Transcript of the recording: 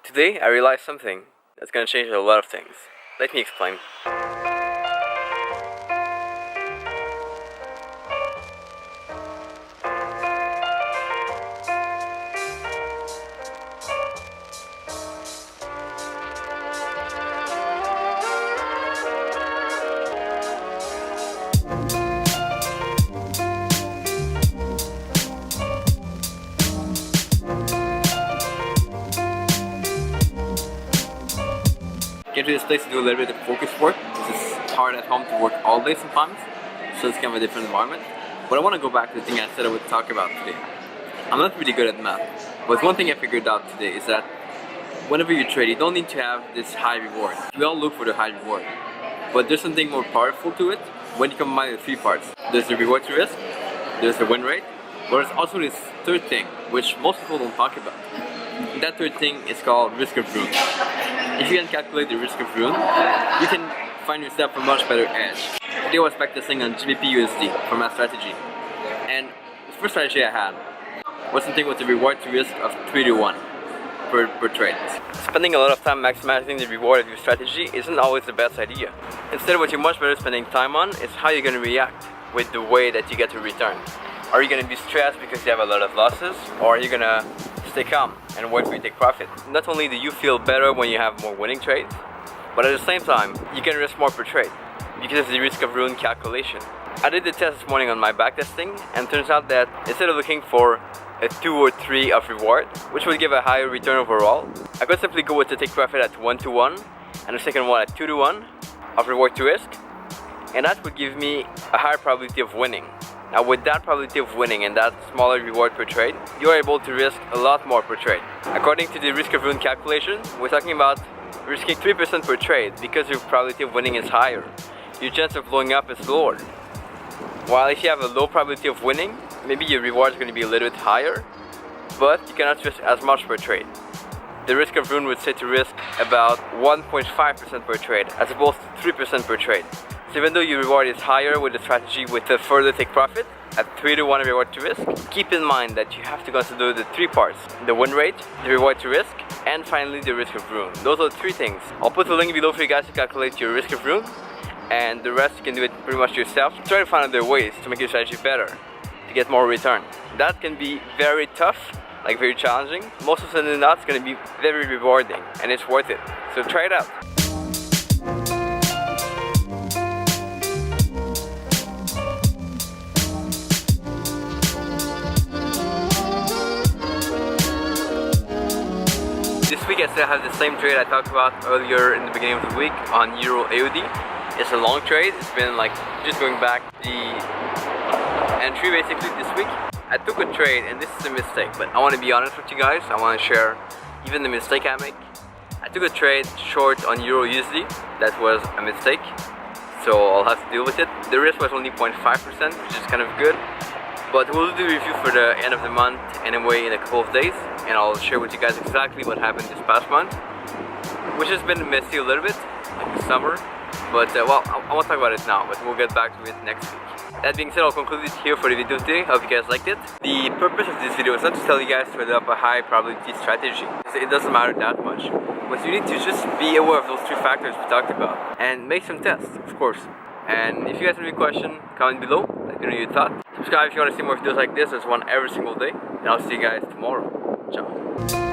Today I realized something that's gonna change a lot of things. Let me explain. Came to this place to do a little bit of focus work. It's hard at home to work all day sometimes, so it's kind of a different environment. But I want to go back to the thing I said I would talk about today. I'm not really good at math, but one thing I figured out today is that whenever you trade, you don't need to have this high reward. We all look for the high reward, but there's something more powerful to it when you combine the three parts. There's the reward to risk, there's the win rate, but there's also this third thing, which most people don't talk about. That third thing is called risk of ruin. If you can calculate the risk of ruin, you can find yourself a much better edge. Today I was practicing on GBP/USD for my strategy, and the first strategy I had was something with a reward to risk of 3-to-1 per trade. Spending a lot of time maximizing the reward of your strategy isn't always the best idea. Instead, what you're much better spending time on is how you're going to react with the way that you get a return. Are you going to be stressed because you have a lot of losses, or are you going to stay calm and wait for you to take profit? Not only do you feel better when you have more winning trades, but at the same time, you can risk more per trade because of the risk of ruin calculation. I did the test this morning on my backtesting, and it turns out that instead of looking for a 2 or 3 of reward, which would give a higher return overall, I could simply go with the take profit at 1-to-1 and the second one at 2-to-1 of reward to risk, and that would give me a higher probability of winning. Now with that probability of winning and that smaller reward per trade, you are able to risk a lot more per trade. According to the risk of ruin calculation, we're talking about risking 3% per trade because your probability of winning is higher. Your chance of blowing up is lower. While if you have a low probability of winning, maybe your reward is going to be a little bit higher, but you cannot risk as much per trade. The risk of ruin would say to risk about 1.5% per trade as opposed to 3% per trade. So even though your reward is higher with the strategy with a further take profit at 3-to-1 reward to risk, keep in mind that you have to consider the three parts: the win rate, the reward to risk, and finally the risk of ruin. Those are the three things. I'll put the link below for you guys to calculate your risk of ruin, and the rest you can do it pretty much yourself. Try to find other ways to make your strategy better, to get more return. That can be very tough, like very challenging. Most of the time it's going to be very rewarding, and it's worth it. So try it out. This week I still have the same trade I talked about earlier in the beginning of the week on Euro AUD. It's a long trade. It's been like just going back the entry basically this week. I took a trade, and this is a mistake, but I want to be honest with you guys. I want to share even the mistake I make. I took a trade short on Euro USD. That was a mistake, so I'll have to deal with it. The risk was only 0.5%, which is kind of good. But we'll do the review for the end of the month anyway in a couple of days, and I'll share with you guys exactly what happened this past month, which has been messy a little bit, like the summer. But well, I won't talk about it now, but we'll get back to it next week. That being said, I'll conclude it here for the video today. Hope you guys liked it. The purpose of this video is not to tell you guys to adopt a high probability strategy. It doesn't matter that much. But you need to just be aware of those three factors we talked about, and make some tests, of course. And if you guys have any question, comment below. Let me know your thoughts. Subscribe if you want to see more videos like this. There's one every single day. And I'll see you guys tomorrow. Ciao.